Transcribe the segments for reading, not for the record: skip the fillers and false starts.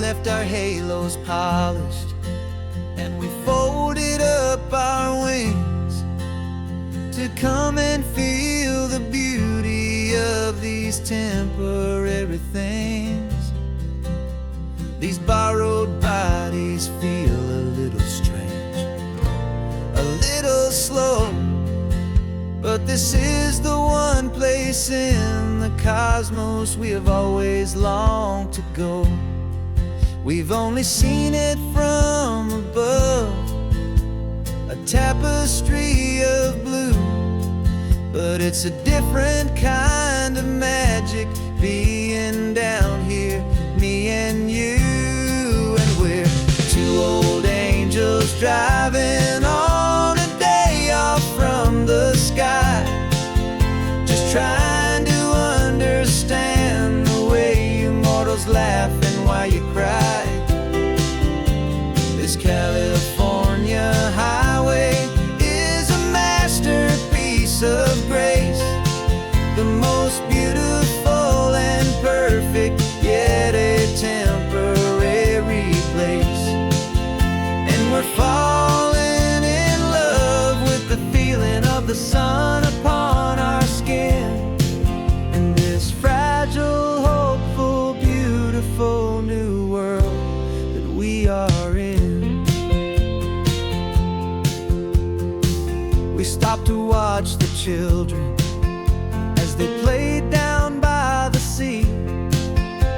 left our halos polished, and we folded up our wings to come and feel the beauty of these temporary things. These borrowed bodies feel a little strange, a little slow, but this is the one place in the cosmos we have always longed to go. We've only seen it from above, a tapestry of blue, but it's a different kind of magic being down here, me and you. And we're two old angels driving on a day off from the sky, just trying to understand the way you mortals laugh and why you cry. This California highway is a masterpiece of grace, the most beautiful and perfect, yet a temporary place. And we're falling in love with the feeling of the sun upon our skin, in this fragile, hopeful, beautiful new world that we are in. We stopped to watch the children as they played down by the sea,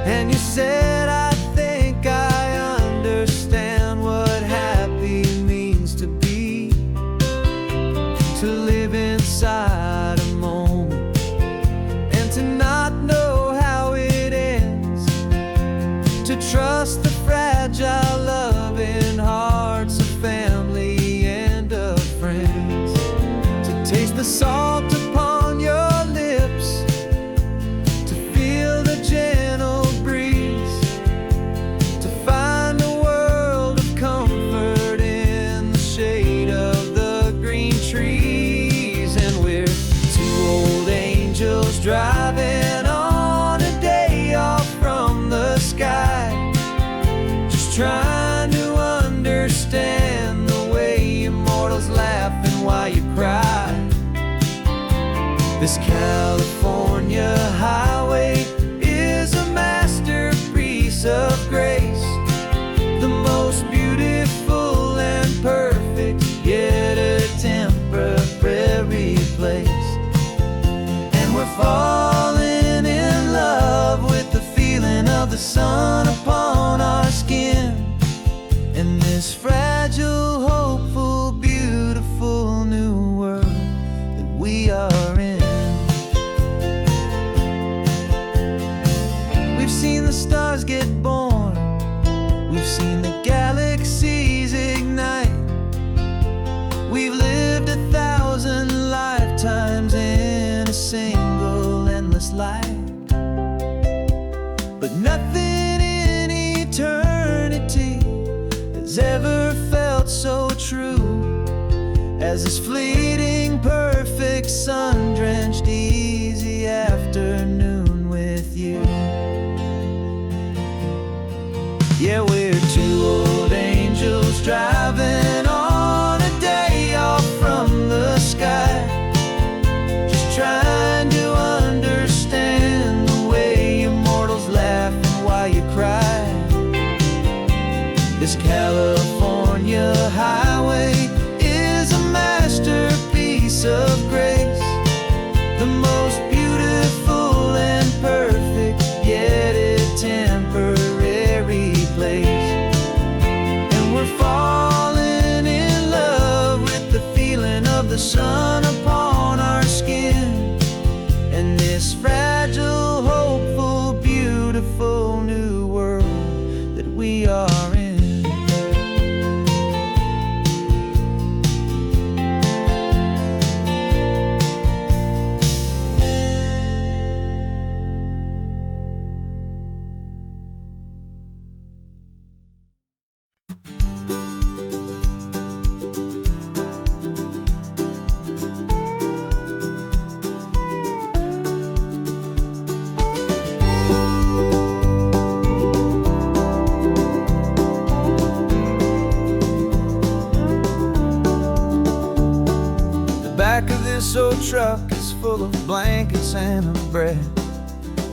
and you said, I think I understand what happy means to be, to live inside a moment and to not know how it ends, to trust the fragile loving hearts of family and of friends, to taste the salt upon your lips, to feel the gentle breeze, to find a world of comfort in the shade of the green trees. And we're two old angels driving on a day off from the sky, just trying to understand the way immortals laugh and why you cry. This California highway is a masterpiece of grace, the most beautiful and perfect, yet a temporary place. And we're falling in love with the feeling of the sun upon our skin, in this fragile, hopeful, beautiful new world that we are in. We've seen the stars get born, we've seen the galaxies ignite, we've lived 1,000 lifetimes in a single endless life, but nothing in eternity has ever felt so true as this fleeting, perfect, sun-drenched, easy afternoon with you. Yeah, we're two old angels driving on a day off from the sky, just trying to understand the way immortals laugh and why you cry. This California highway is a masterpiece of grace, the most beautiful and perfect, yet a temporary place. And we're falling in love with the feeling of the sun upon our skin, and this fragile, hopeful, beautiful new world that we are in. back of this old truck is full of blankets and a bread.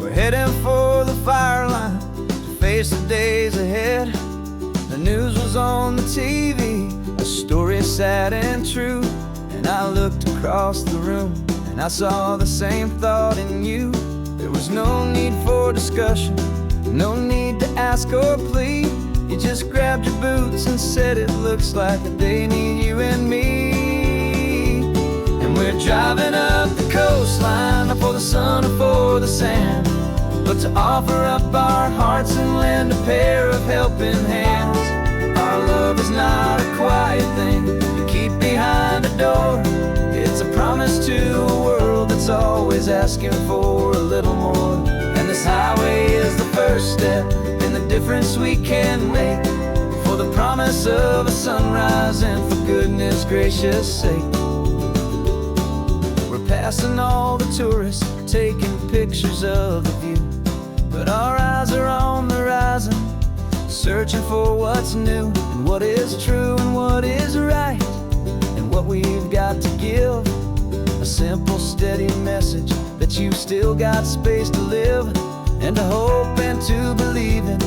We're heading for the fire line to face the days ahead. The news was on the TV, a story sad and true. And I looked across the room and I saw the same thought in you. There was no need for discussion, no need to ask or plead. You just grabbed your boots and said it looks like a day need you and me. And we're driving up the coastline, not for the sun or for the sand, but to offer up our hearts and lend a pair of helping hands. Our love is not a quiet thing you keep behind a door. It's a promise to a world that's always asking for a little more. And this highway is the first step in the difference we can make, for the promise of a sunrise and for goodness gracious sake. We're passing all the tourists, taking pictures of the view, but our eyes are on the horizon, searching for what's new and what is true and what is right, and what we've got to give. A simple, steady message that you've still got space to live, and to hope and to believe in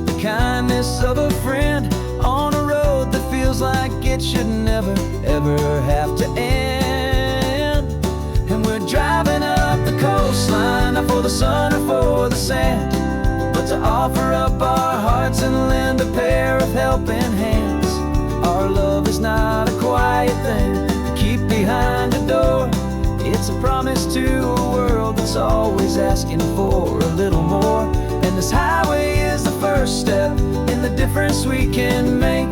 the kindness of a friend on a road that feels like it should never, ever have to end. And we're driving up the coastline, not for the sun or for the sand, but to offer up our hearts and lend a pair of helping hands. Our love is not a quiet thing to keep behind a door. It's a promise to a world that's always asking for a little more. And this highway is the first step in the difference we can make,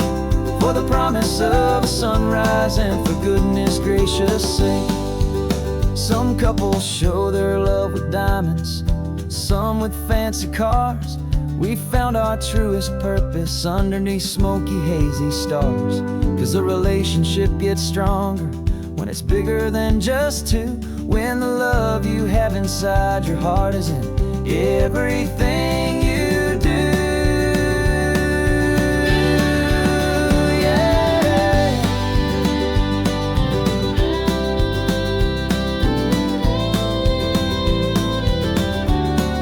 for the promise of a sunrise and for goodness gracious sake. Some couples show their love with diamonds, some with fancy cars. We found our truest purpose underneath smoky, hazy stars. 'Cause a relationship gets stronger when it's bigger than just two, when the love you have inside your heart is in everything you do. Yeah.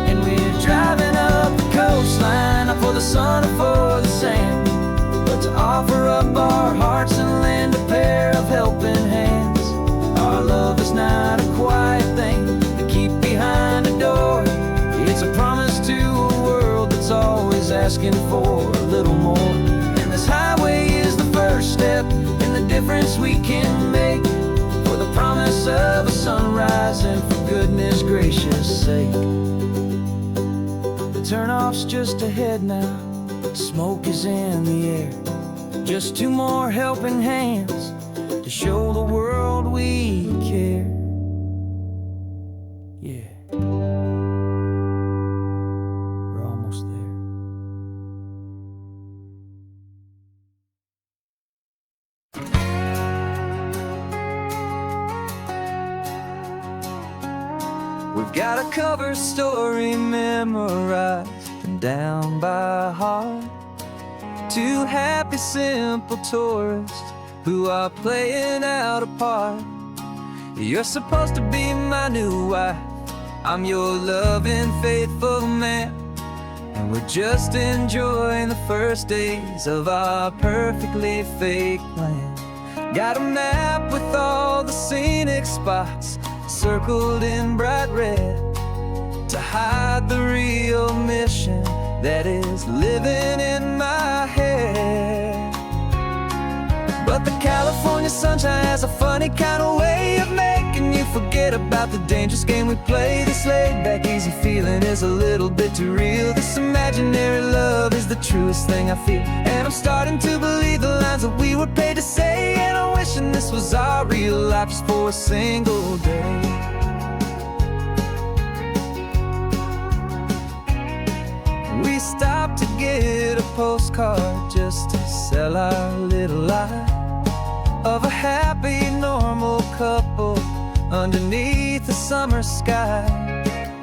And we're driving up the coastline, not for the sun or for the sand, but to offer up our hearts and lend a pair of helping hands. Our love is not a quiet thing to keep behind a door. It's a promise to a world that's always asking for a little more. And this highway is the first step in the difference we can make, for the promise of a sunrise and for goodness gracious sake. The turnoff's just ahead now, smoke is in the air. Just two more helping hands to show the world we care. Yeah, we're almost there. We've got a cover story memorized and down by heart. Two happy, simple tourists who are playing out a part. You're supposed to be my new wife, I'm your loving, faithful man, and we're just enjoying the first days of our perfectly fake plan. Got a map with all the scenic spots circled in bright red, to hide the real mission that is living in my head. But the California sunshine has a funny kind of way of making you forget about the dangerous game we play. This laid-back, easy feeling is a little bit too real. This imaginary love is the truest thing I feel, and I'm starting to believe the lines that we were paid to say. And I'm wishing this was our real life just for a single day. We stopped to get a postcard just to sell our little lie of a happy, normal couple underneath the summer sky.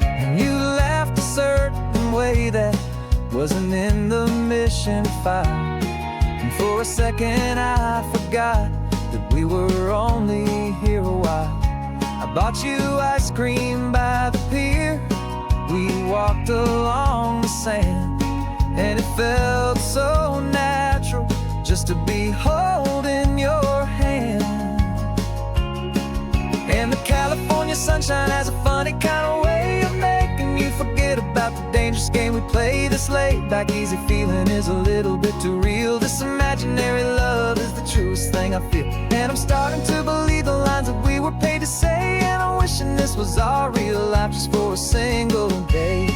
And you laughed a certain way that wasn't in the mission file, and for a second I forgot that we were only here a while. Bought you ice cream by the pier. We walked along the sand, and it felt so natural just to be holding your hand. And the California sunshine has a funny kind of way of making you forget about the dangerous game we play. This laid back easy feeling is a little bit too real. This imaginary love is the truest thing I feel. And I'm starting to believe the lines that we were paid to say. And I'm wishing this was our real life just for a single day.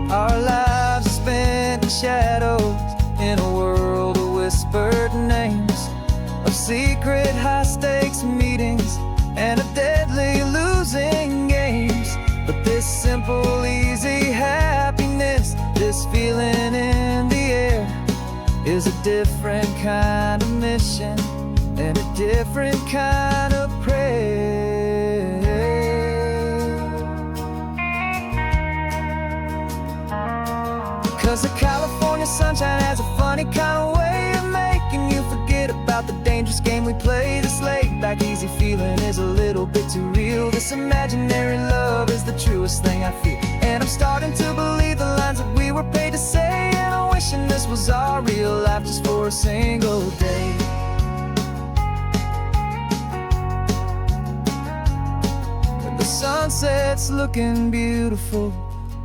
Our lives are spent in shadows, in a world of whispered names, of secret high-stakes meetings and of deadly losing games. But this simple, easy happiness, this feeling in the air, is a different kind of mission and a different kind of prayer. 'Cause the California sunshine has a funny kind of way of making you forget about the dangerous game we play. This laid back easy feeling is a little bit too real. This imaginary love is the truest thing I feel. And I'm starting to believe the lines that we were paid to say. And I'm wishing this was our real life just for a single day. When the sunset's looking beautiful,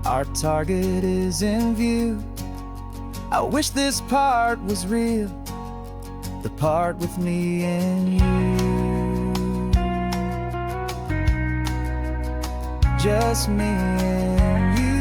our target is in view. I wish this part was real, the part with me and you. Just me and you.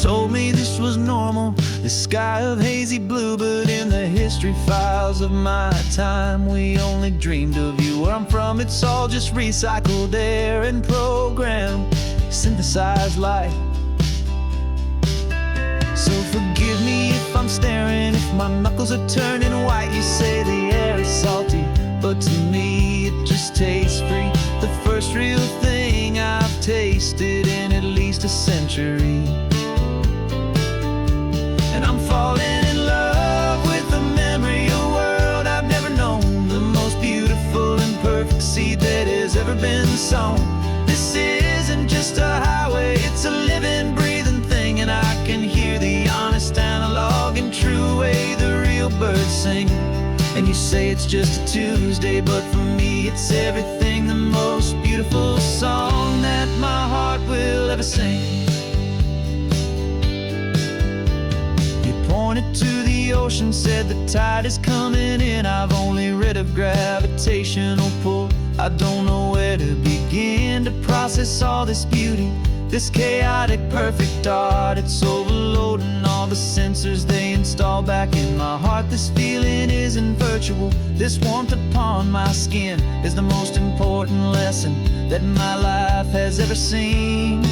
Told me this was normal, the sky of hazy blue, but in the history files of my time, we only dreamed of you. Where I'm from, it's all just recycled air and programmed, synthesized light. So forgive me if I'm staring, if my knuckles are turning white. You say the air is salty, but to me it just tastes free. The first real thing I've tasted in at least a century. And I'm falling in love with the memory of a world I've never known, the most beautiful and perfect seed that has ever been sown. This isn't just a highway, it's a living, breathing thing. And I can hear the honest, analog, and true way the real birds sing. And you say it's just a Tuesday, but for me it's everything, the most beautiful song that my heart will ever sing. Pointed to the ocean, said the tide is coming in. I've only read of gravitational pull. I don't know where to begin to process all this beauty, this chaotic, perfect art. It's overloading all the sensors they install back in my heart. This feeling isn't virtual. This warmth upon my skin is the most important lesson that my life has ever seen.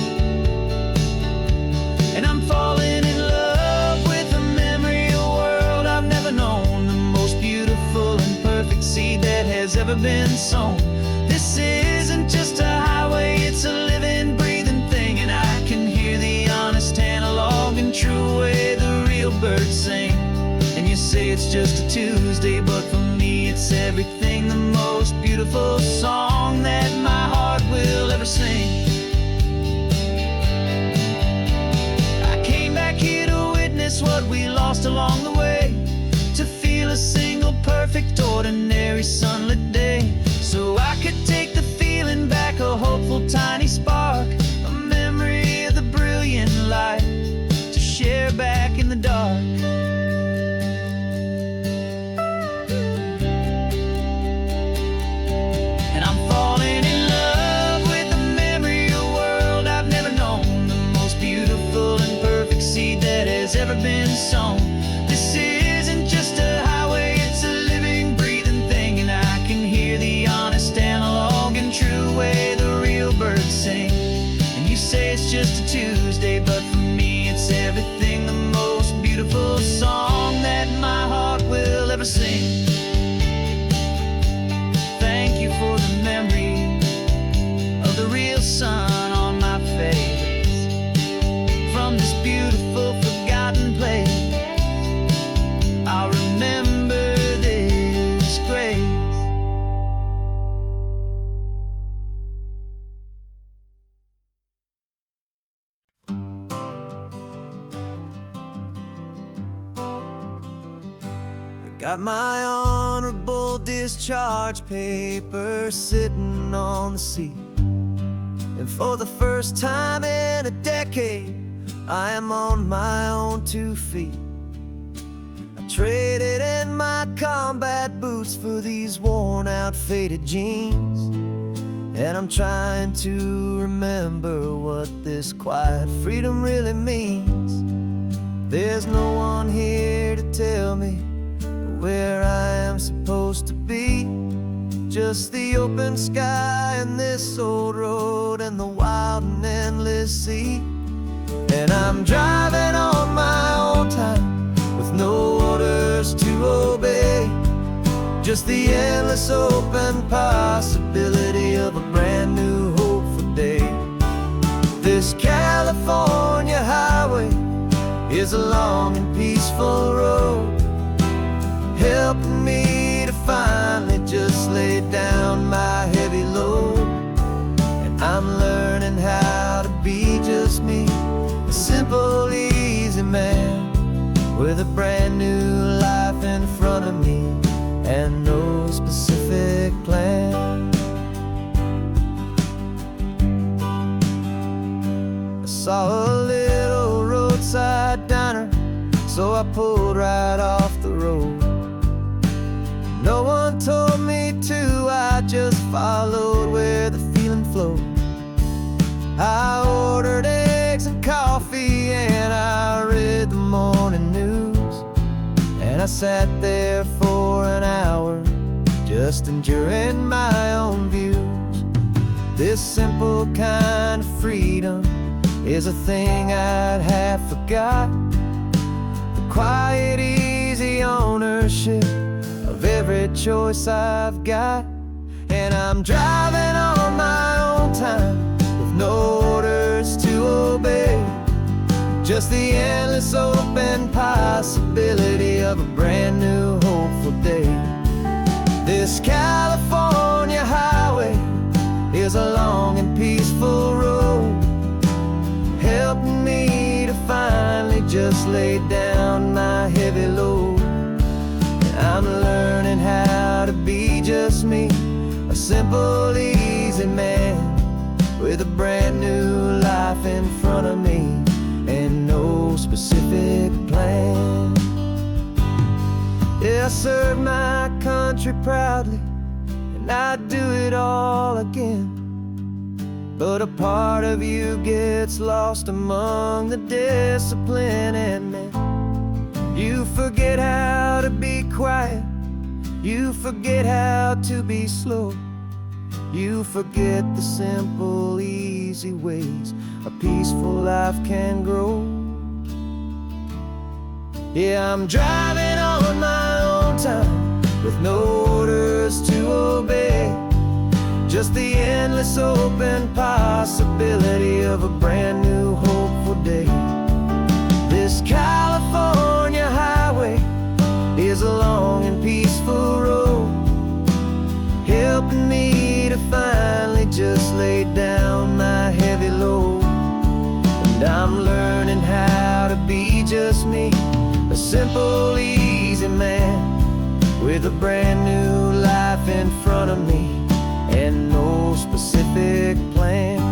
And I'm falling in love known, the most beautiful and perfect seed that has ever been sown. This isn't just a highway, it's a living, breathing thing. And I can hear the honest, analog, and true way the real birds sing. And you say it's just a Tuesday, but for me it's everything, the most beautiful song that my heart will ever sing. I came back here to witness what we lost along the way, to feel a single perfect ordinary sunlit day, so I could take the feeling back, a hopeful tiny spark, a memory of the brilliant light to share back in the dark. And I'm falling in love with the memory of a world I've never known, the most beautiful and perfect seed that has ever been sown. This isn't just a highway, it's a living, breathing thing. And I can hear the honest, analog, and true way the real birds sing. And you say it's just a Tuesday, but for me it's everything, the most beautiful song that my heart will ever sing. Got my honorable discharge paper sitting on the seat, and for the first time in a decade, I am on my own 2 feet. I traded in my combat boots for these worn out faded jeans, and I'm trying to remember what this quiet freedom really means. There's no one here to tell me where I am supposed to be, just the open sky and this old road and the wild and endless sea. And I'm driving on my own time with no orders to obey, just the endless open possibility of a brand new hopeful day. This California highway is a long and peaceful road, helping me to finally just lay down my heavy load. And I'm learning how to be just me, a simple, easy man with a brand new life in front of me and no specific plan. I saw a little roadside diner, so I pulled right off the road. No one told me to, I just followed where the feeling flowed. I ordered eggs and coffee and I read the morning news, and I sat there for an hour just enjoying my own views. This simple kind of freedom is a thing I'd have forgot, the quiet, easy ownership of every choice I've got. And I'm driving on my own time with no orders to obey, just the endless open possibility of a brand new hopeful day. This California highway is a long and peaceful road, helping me to finally just lay down my heavy load. I'm learning how to be just me, a simple, easy man with a brand new life in front of me and no specific plan. Yeah, I serve my country proudly and I'd do it all again, but a part of you gets lost among the discipline, and then you forget how to be quiet, you forget how to be slow, you forget the simple, easy ways a peaceful life can grow. Yeah, I'm driving on my own time with no orders to obey, just the endless open possibility of a brand new hopeful day. This California highway is a long and peaceful road, helping me to finally just lay down my heavy load. And I'm learning how to be just me, a simple, easy man with a brand new life in front of me and no specific plan.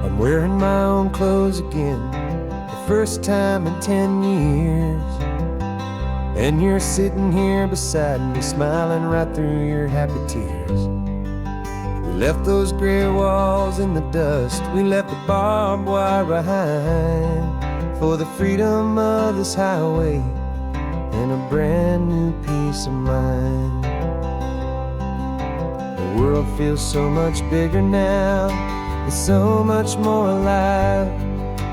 I'm wearing my own clothes again, first time in 10 years. And you're sitting here beside me, smiling right through your happy tears. We left those gray walls in the dust, we left the barbed wire behind, for the freedom of this highway and a brand new peace of mind. The world feels so much bigger now, it's so much more alive.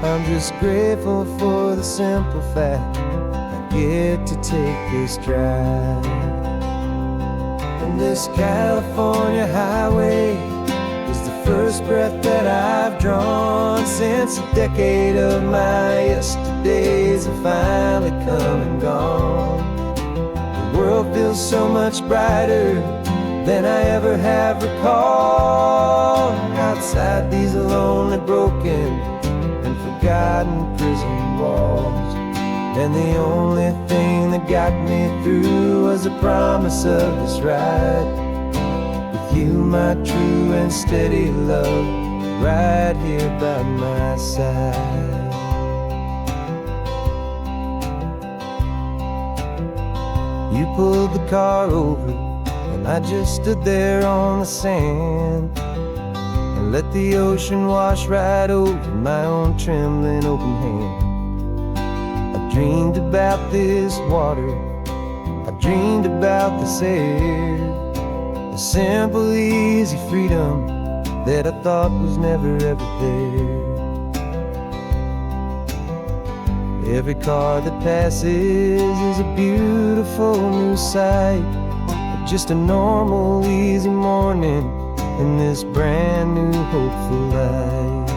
I'm just grateful for the simple fact I get to take this drive. And this California highway is the first breath that I've drawn since a decade of my yesterdays have finally come and gone. The world feels so much brighter than I ever have recalled. Outside these lonely, broken, and forgotten prison walls, and the only thing that got me through was the promise of this ride with you, my true and steady love, right here by my side. You pulled the car over, and I just stood there on the sand and let the ocean wash right over my own trembling open hand. I dreamed about this water, I dreamed about this air, the simple, easy freedom that I thought was never ever there. Every car that passes is a beautiful new sight, just a normal, easy morning in this brand new, hopeful life.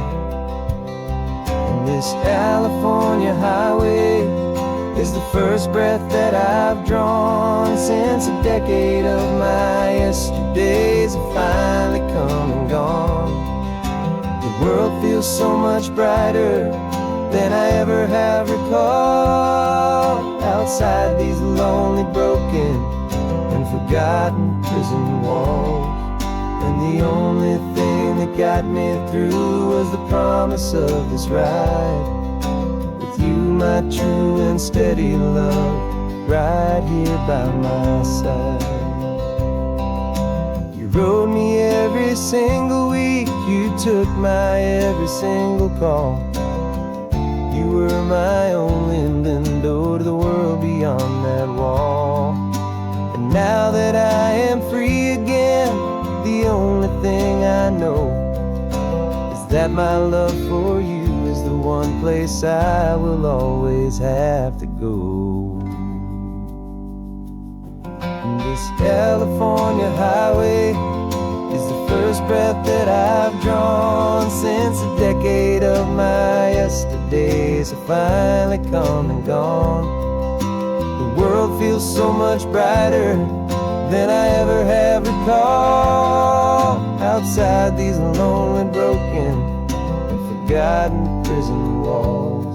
And this California highway is the first breath that I've drawn since a decade of my yesterdays have finally come and gone. The world feels so much brighter than I ever have recalled. Outside these lonely, broken, and forgotten prison walls, and the only thing that got me through was the promise of this ride with you, my true and steady love, right here by my side. You rode me every single week, you took my every single call. You were my only window to the world beyond that wall. And now that I am free again, the only thing I know is that my love for you is the one place I will always have to go. And this California highway is the first breath that I've drawn since a decade of my yesterdays have finally come and gone. The world feels so much brighter than I ever have recalled. Outside these lonely, broken, and forgotten prison walls,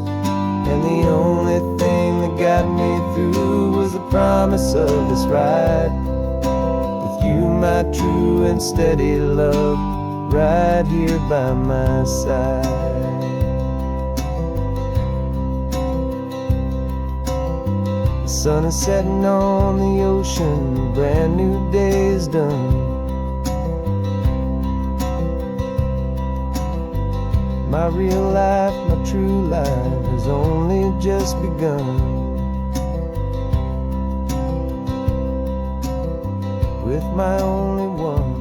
and the only thing that got me through was the promise of this ride with you, my true and steady love, right here by my side. The sun is setting on the ocean, a brand new day is done. My real life, my true life has only just begun. With my only one.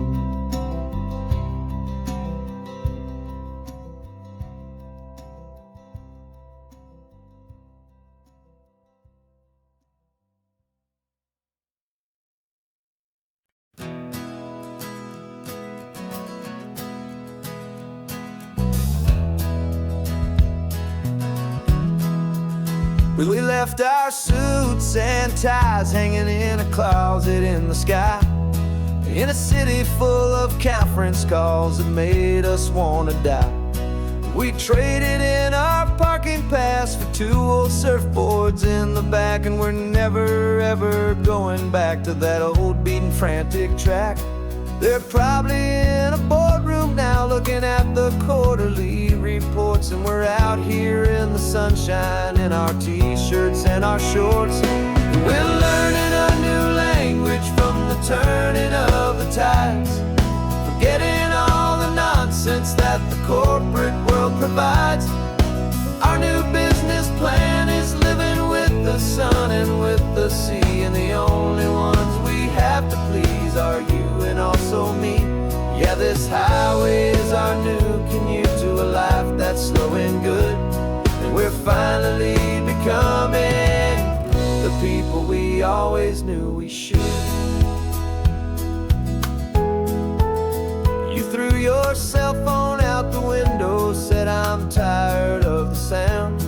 We left our suits and ties hanging in a closet in the sky, in a city full of conference calls that made us want to die. We traded in our parking pass for 2 old surfboards in the back, and we're never ever going back to that old beaten frantic track. They're probably in a boardroom now looking at the quarterly reports, and we're out here in the sunshine in our t-shirts and our shorts. We're learning a new language from the turning of the tides, forgetting all the nonsense that the corporate world provides. Our new business plan is living with the sun and with the sea, and the only ones we have to please are you and also me. Yeah, this highway is our new commute to a life that's slow and good, and we're finally becoming the people we always knew we should. You threw your our cell phone out the window, said I'm tired of the sound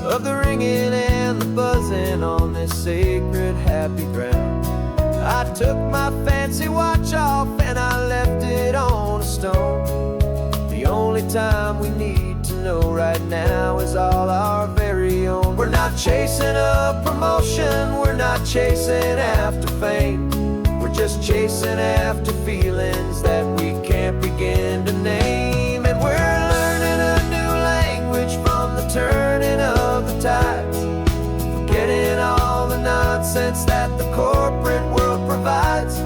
of the ringing and the buzzing on this sacred happy ground. I took my fancy watch off and I left it on a stone. The only time we need to know right now is all our very own. We're not chasing a promotion, we're not chasing after fame. We're just chasing after feelings that we can't begin to name. And we're learning a new language from the turning of the tides, forgetting all the nonsense that the corporate world provides.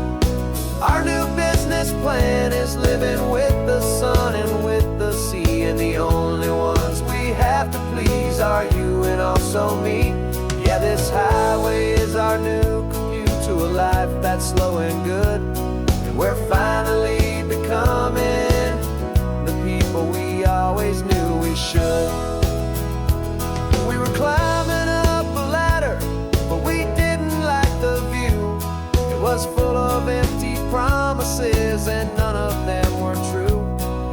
Our new business plan is living with the sun and with the sea, and the only ones we have to please are you and also me. Yeah, this highway is our new commute to a life that's slow and good, and we're finally becoming the people we always knew we should. We were climbing up a ladder, but we didn't like the view. It was full of empty promises and none of them were true.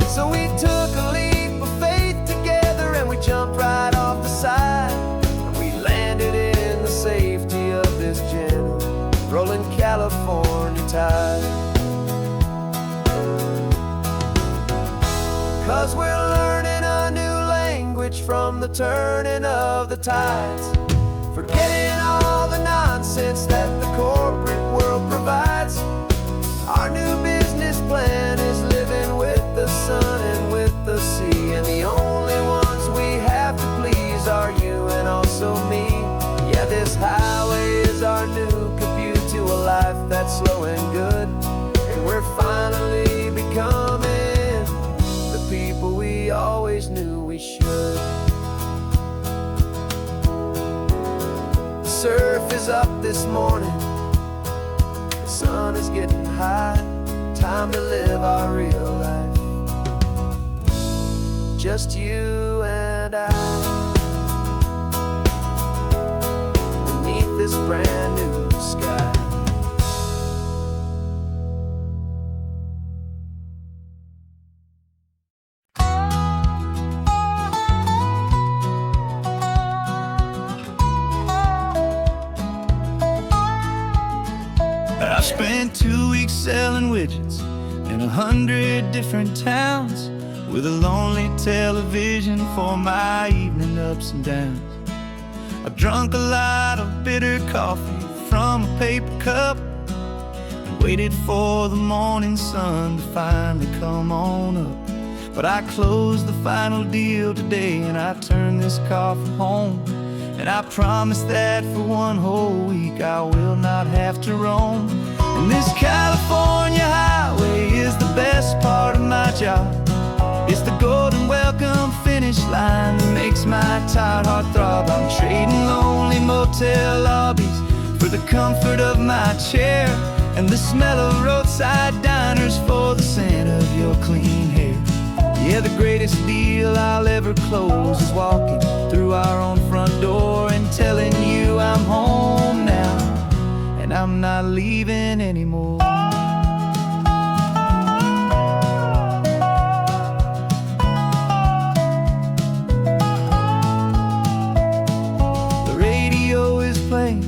So we took a leap of faith together and we jumped right off the side, and we landed in the safety of this gentle rolling California tide. 'Cause we're learning a new language from the turning of the tides, forgetting all the nonsense that the corporate world provides. Our new business plan is living with the sun and with the sea, and the only ones we have to please are you and also me. Yeah, this highway is our new commute to a life that's slow and good, and we're finally becoming the people we always knew we should. The surf is up this morning, the sun is getting high, time to live our real life, just you and I, beneath this brand new sky. I spent 2 weeks selling widgets in 100 different towns, with a lonely television for my evening ups and downs. I drunk a lot of bitter coffee from a paper cup and waited for the morning sun to finally come on up. But I closed the final deal today and I turned this coffee home, and I promise that for one whole week I will not have to roam. And this California highway is the best part of my job. It's the golden welcome finish line that makes my tired heart throb. I'm trading lonely motel lobbies for the comfort of my chair, and the smell of roadside diners for the scent of your clean hair. Yeah, the greatest deal I'll ever close is walking through our own front door and telling you I'm home now, and I'm not leaving anymore. The radio is playing,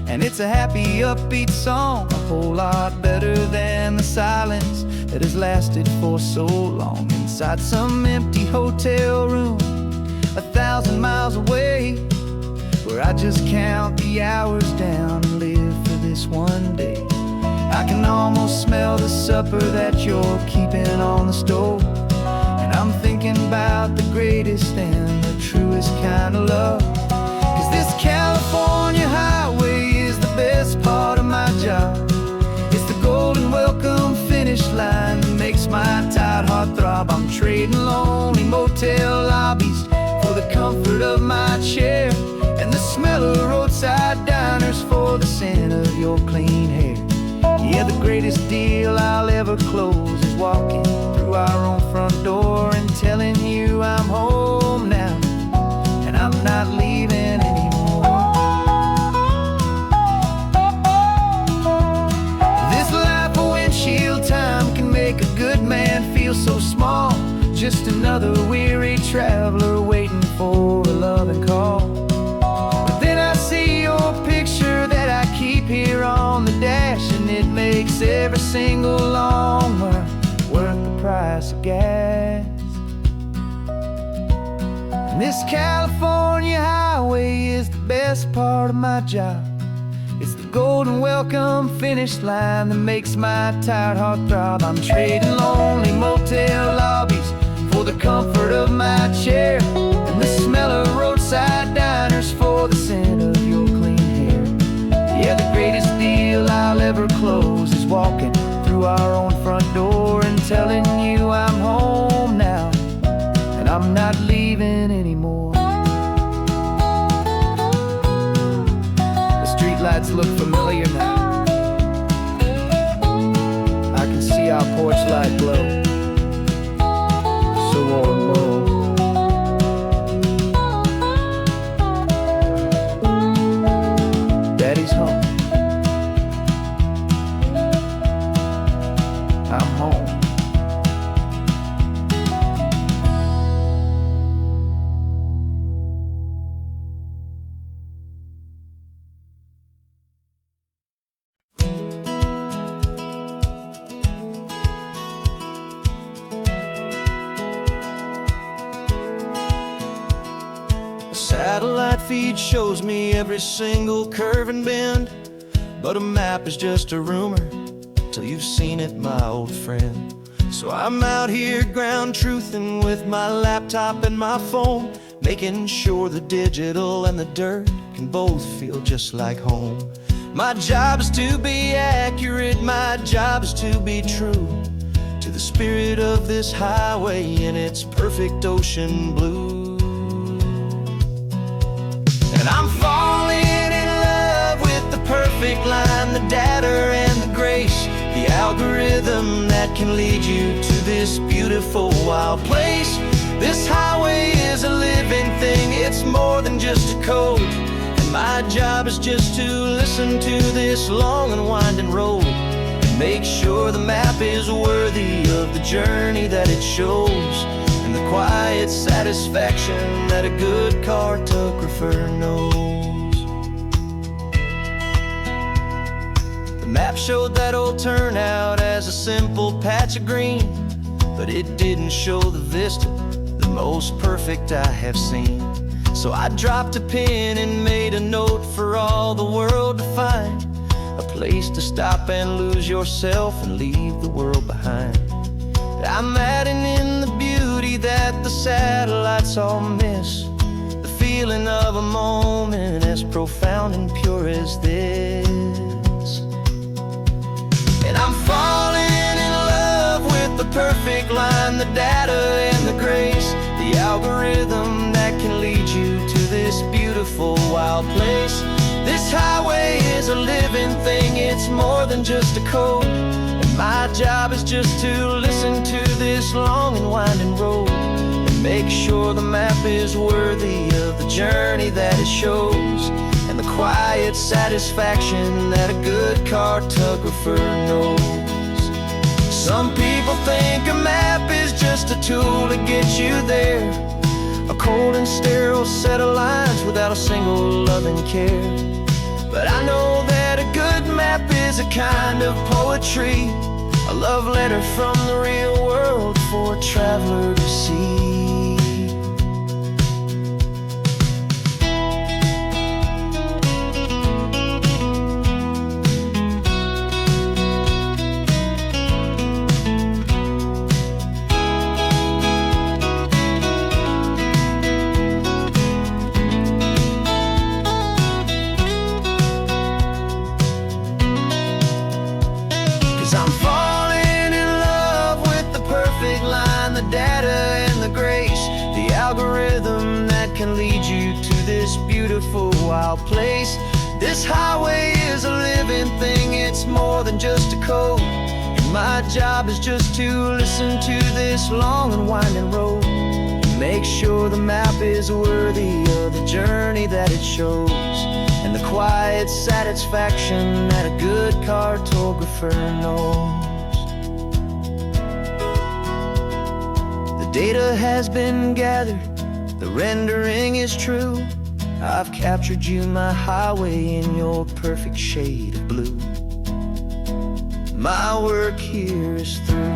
and it's a happy, upbeat song, a whole lot better than the silence that has lasted for so long. Inside some empty hotel room 1,000 miles away, where I just count the hours down and live for this one day. I can almost smell the supper that you're keeping on the stove, and I'm thinking about the greatest and the truest kind of love. 'Cause this California highway is the best part of my job. It's the golden welcome finish line that makes my tired heart throb. I'm trading lonely motel lobbies for the comfort of my chair, and the smell of roadside diners for the scent of your clean hair. Yeah, the greatest deal I'll ever close is walking through our own front door and telling you I'm home now, and I'm not leaving anymore. This life of windshield time can make a good man feel so small. a weary traveler waiting for a loving call. But then I see your picture that I keep here on the dash, and it makes every single long mile worth the price of gas. And this California highway is the best part of my job. It's the golden welcome finish line that makes my tired heart throb. I'm trading lonely motel lobbies for the comfort of my chair, and the smell of roadside diners for the scent of your clean hair. Yeah, the greatest deal I'll ever close is walking through our own front door and telling you I'm home now, and I'm not leaving anymore. Lights look familiar now. I can see our porch light glow, so warm and low. Daddy's home. I'm home. Satellite feed shows me every single curve and bend, but a map is just a rumor till you've seen it, my old friend. So I'm out here ground truthing with my laptop and my phone, making sure the digital and the dirt can both feel just like home. My job is to be accurate, my job is to be true to the spirit of this highway in its perfect ocean blue. And I'm falling in love with the perfect line, the data and the grace, the algorithm that can lead you to this beautiful wild place. This highway is a living thing, it's more than just a code, and my job is just to listen to this long and winding road and make sure the map is worthy of the journey that it shows, and the quiet satisfaction that a good cartographer knows. The map showed that old turnout as a simple patch of green, but it didn't show the vista, the most perfect I have seen. So I dropped a pin and made a note for all the world to find, a place to stop and lose yourself and leave the world behind. I'm adding in the beauty that the satellites all miss, the feeling of a moment as profound and pure as this. And I'm falling in love with the perfect line, the data and the grace, the algorithm that can lead you to this beautiful wild place. This highway is a living thing, it's more than just a code, and my job is just to listen to this long and winding road and make sure the map is worthy of the journey that it shows, and the quiet satisfaction that a good cartographer knows. Some people think a map is just a tool to get you there, a cold and sterile set of lines without a single loving care. But I know that a good map is a kind of poetry, a love letter from the real world for a traveler to see. 'Cause I'm falling in love with the perfect line, the data and the grace, the algorithm that can lead you to this beautiful wild place. This highway is a living thing, it's more than just a code, and my job is just to listen to this long and winding road and make sure the map is worthy of the journey that it shows, and the quiet satisfaction that a good cartographer knows. The data has been gathered, the rendering is true. I've captured you, my highway, in your perfect shade of blue. My work here is through.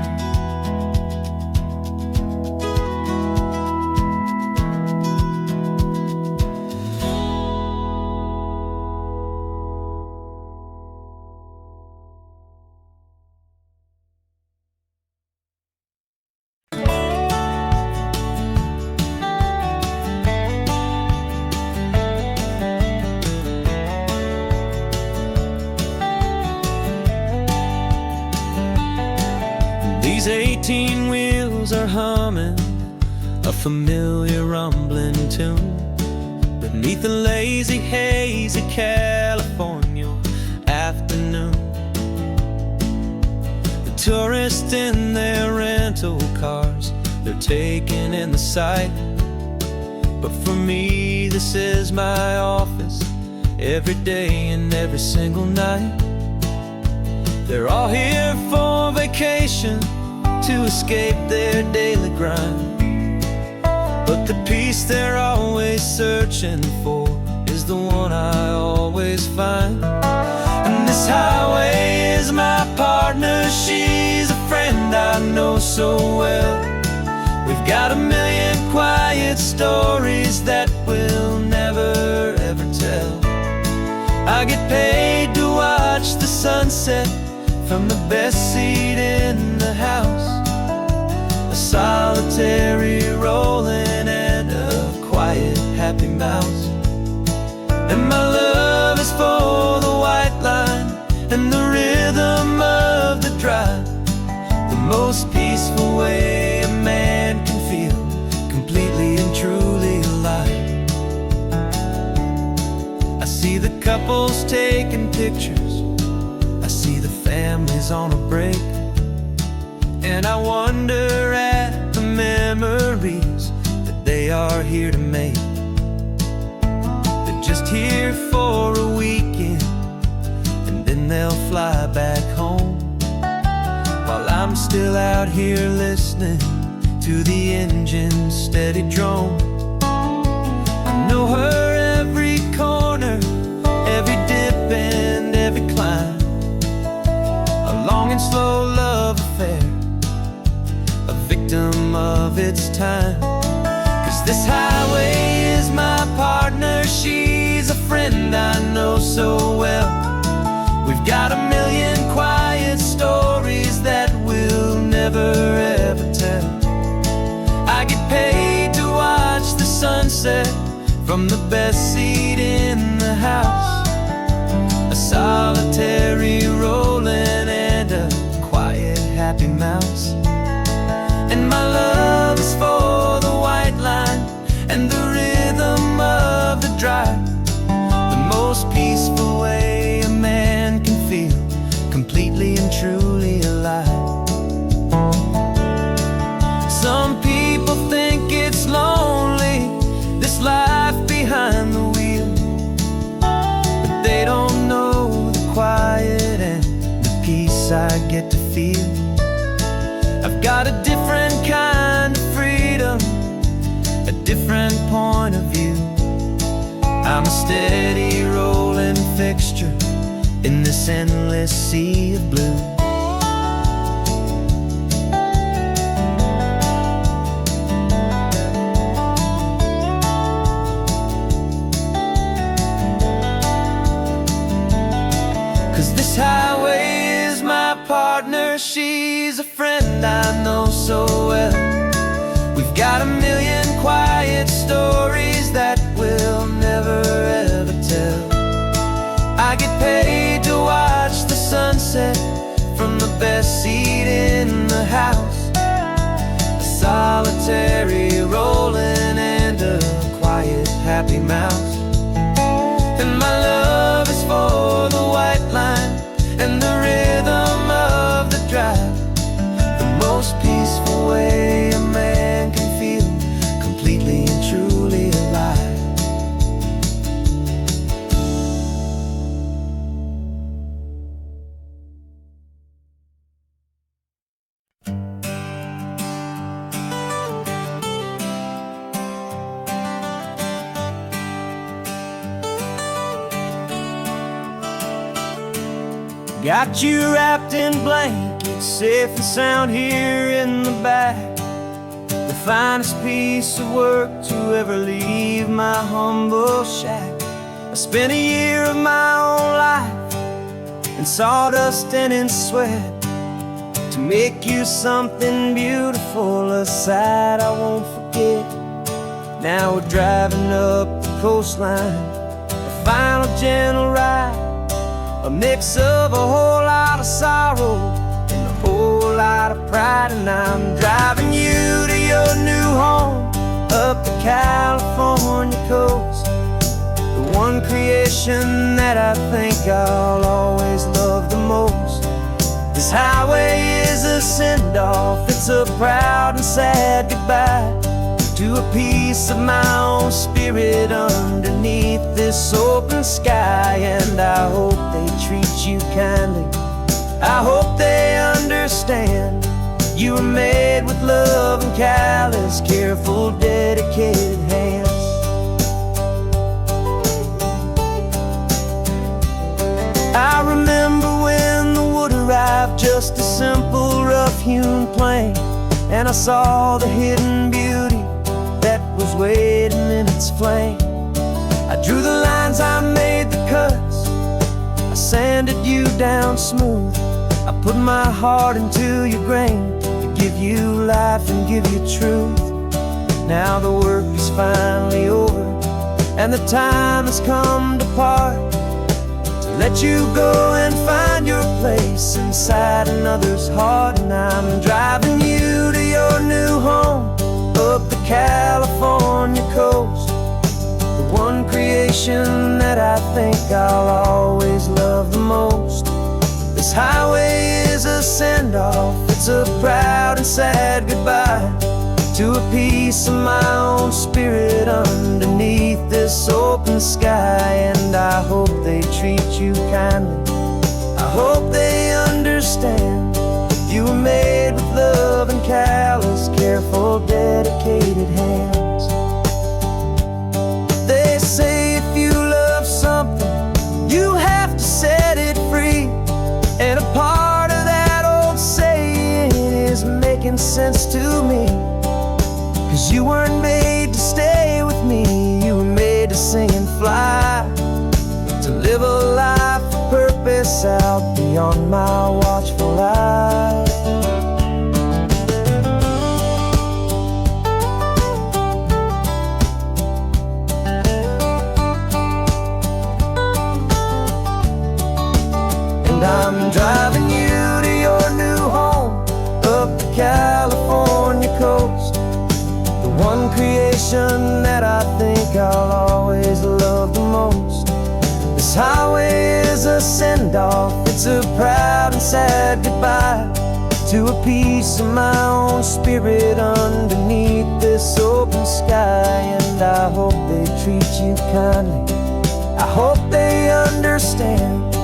These 18 wheels are humming a familiar rumbling tune beneath the lazy haze of California afternoon. The tourists in their rental cars, they're taking in the sight. But for me, this is my office, every day and every single night. They're all here for vacation, to escape their daily grind. But the peace they're always searching for is the one I always find. And this highway is my partner, she's a friend I know so well. We've got a million quiet stories that we'll never ever tell. I get paid to watch the sunset from the best seat in the house, a solitary rolling and a quiet happy mouse. And my love is for the white line and the rhythm of the drive, the most peaceful way a man can feel completely and truly alive. I see the couples taking pictures, I see the families on a break, and I wonder at the memories that they are here to make. They're just here for a weekend, and then they'll fly back home, while I'm still out here listening to the engine's steady drone. I know her every corner, every dip and every climb, a long and slow love affair, a victim of its time. 'Cause this highway is my partner, she's a friend I know so well. We've got a million quiet stories that we'll never ever tell. I get paid to watch the sunset from the best seat in the house, a solitary rolling and a quiet happy mouse. And my love is for the white line and the rhythm of the drive, the most peaceful way a man can feel completely and truly alive. Some people think it's lonely, this life behind the wheel, but they don't know the quiet and the peace I get to feel. I've got a different kind of freedom, a different point of view. I'm a steady rolling fixture in this endless sea of blue. 'Cause this highway is my partner, she's a friend I know so well. We've got a million quiet stories that we'll never ever tell. I get paid to watch the sunset from the best seat in the house, a solitary rolling and a quiet happy mouse. And my love is for the white line and the rhythm of the drive, the most peaceful way a man can feel completely and truly alive. Got you wrapped in blankets, safe and sound here in the back. The finest piece of work to ever leave my humble shack. I spent a year of my own life in sawdust and in sweat to make you something beautiful, a sight I won't forget. Now we're driving up the coastline, a final gentle ride, a mix of a whole lot of sorrow and a whole lot of pride. And I'm driving you to your new home up the California coast, the one creation that I think I'll always love the most. This highway is a send-off, it's a proud and sad goodbye to a piece of my own spirit underneath this open sky. And I hope they treat you kindly, I hope they understand you were made with love and callous, careful, dedicated hands. I remember when the wood arrived, just a simple rough-hewn plank, and I saw the hidden beauty that was waiting in its flame. I drew the lines, I made the cuts, I sanded you down smooth. I put my heart into your grain to give you life and give you truth. Now the work is finally over and the time has come to part, to let you go and find your place inside another's heart. And I'm driving you to your new home up the California coast, the one creation that I think I'll always love the most. This highway is a send-off, it's a proud and sad goodbye to a piece of my own spirit underneath this open sky. And I hope they treat you kindly, I hope they understand you were made with love and callous, careful, dedicated hands. They say if you love something, you have to set it free. And a part of that old saying is making sense to me, 'cause you weren't made to stay with me, you were made to sing and fly, to live a life of purpose out beyond my watchful eye. And I'm driving you to your new home up the California coast, the one creation that I think I'll always love the most. This highway is a send-off, it's a proud and sad goodbye to a piece of my own spirit underneath this open sky. And I hope they treat you kindly, I hope they understand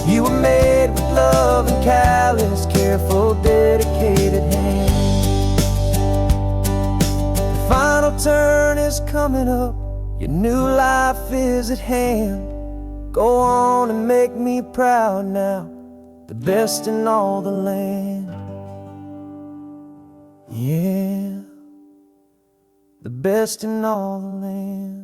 you were made with love and callous, careful, dedicated hands. The final turn is coming up, your new life is at hand. Go on and make me proud now, the best in all the land. Yeah, the best in all the land.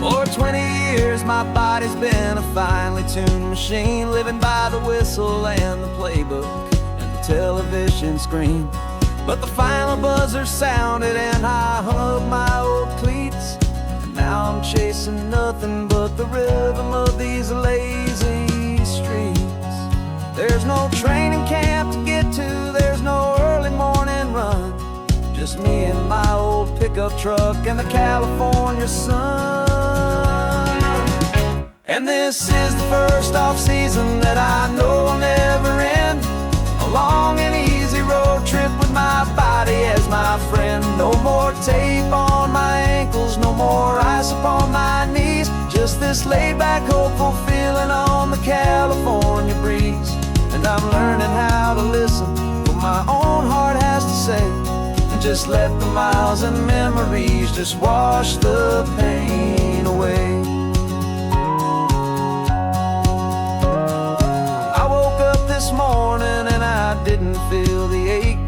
For 20 years my body's been a finely tuned machine, living by the whistle and the playbook and the television screen. But the final buzzer sounded and I hung up my old cleats, and now I'm chasing nothing but the rhythm of these lazy streets. There's no training camp to get to, there's no early morning run, just me and my old pickup truck and the California sun. And this is the first off-season that I know will never end, a long and easy road trip with my body as my friend. No more tape on my ankles, no more ice upon my knees. Just this laid-back, hopeful feeling on the California breeze. And I'm learning how to listen what my own heart has to say, and just let the miles and memories just wash the pain away. I woke up this morning and I didn't feel the ache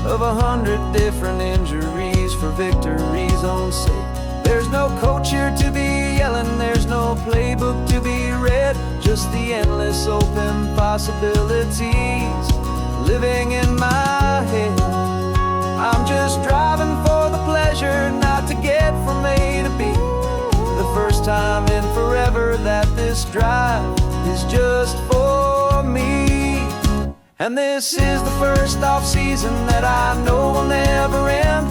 of 100 different injuries for victory's own sake. There's no coach here to be yelling, there's no playbook to be read, just the endless open possibilities living in my head. I'm just driving for the pleasure, not to get from A to B. The first time in forever that this drive is just for me. And this is the first off-season that I know will never end.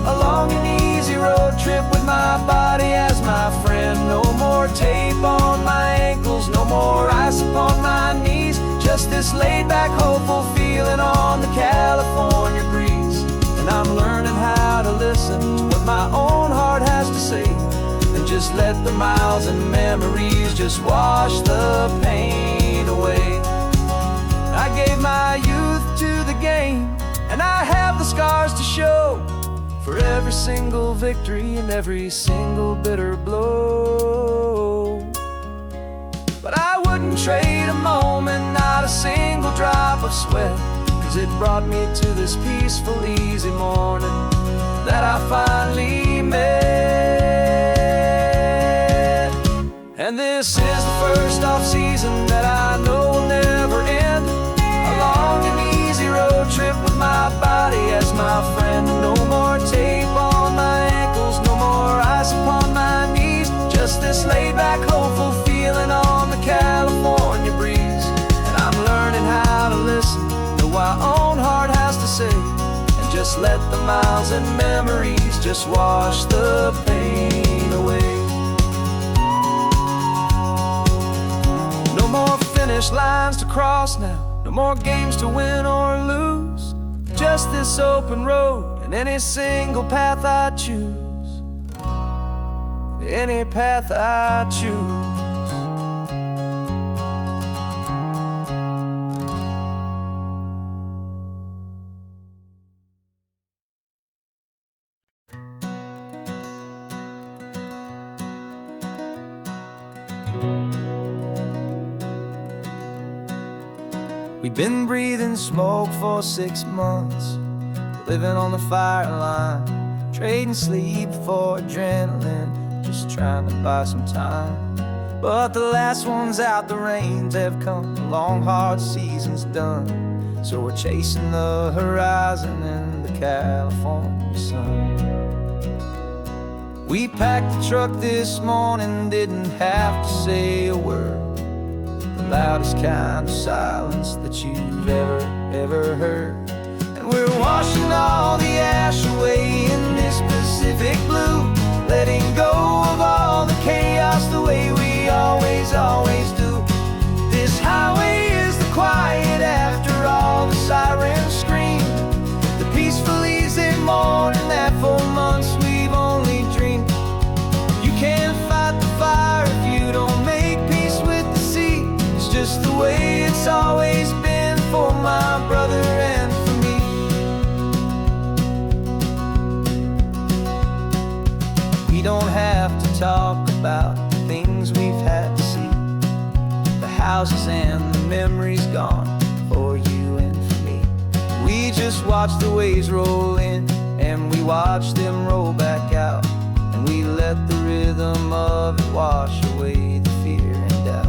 A long and easy road trip with my body as my friend. No more tape on my ankles, no more ice upon my knees. Just this laid-back, hopeful feeling on the California breeze. And I'm learning how to listen to what my own heart has to say, and just let the miles and memories just wash the pain away. I gave my youth to the game, and I have the scars to show for every single victory and every single bitter blow. But I wouldn't trade a moment, not a single drop of sweat, 'cause it brought me to this peaceful, easy morning that I finally met. And this is the first off-season that I know will never end. A long and easy road trip with my body as my friend. No more tape on my ankles, no more ice upon my knees. Just this laid-back, hopeful feeling on the California breeze. And I'm learning how to listen to what my own heart has to say, and just let the miles and memories just wash the pain away. No more finish lines to cross now, no more games to win or lose. Just this open road and any single path I choose. Any path I choose. We've been breathing smoke for 6 months, living on the fire line, trading sleep for adrenaline, just trying to buy some time. But the last one's out, the rains have come, the long hard season's done. So we're chasing the horizon in the California sun. We packed the truck this morning, didn't have to say a word. The loudest kind of silence that you've ever heard. And we're washing all the ash away in this Pacific blue, letting go of all the chaos the way we always do. This highway is the quiet after all the sirens scream, the peaceful easy morning that for months we've only dreamed. You can't fight the fire if you don't make peace with the sea. It's just the way it's always been for my brother and for me. We don't have to talk about the things we've had to see, the houses and the memories gone for you and for me. We just watch the waves roll in, and we watch them roll back out, and we let the rhythm of it wash away the fear and doubt.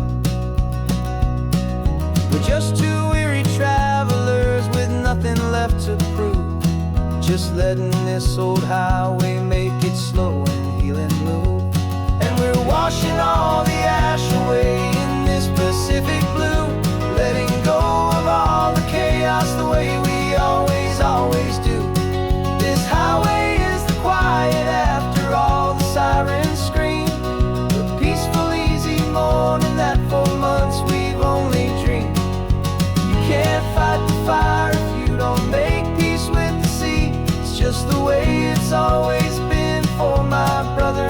We're just two weary travelers with nothing left to prove, just letting this old highway make it slow and healing move. And we're washing all the ash away in this Pacific blue, letting go of all the chaos the way we always do. This highway is the quiet after all the sirens scream, the peaceful easy morning that for months we've only dreamed. You can't fight the fire if you don't make peace with the sea. It's just the way it's always been for my brother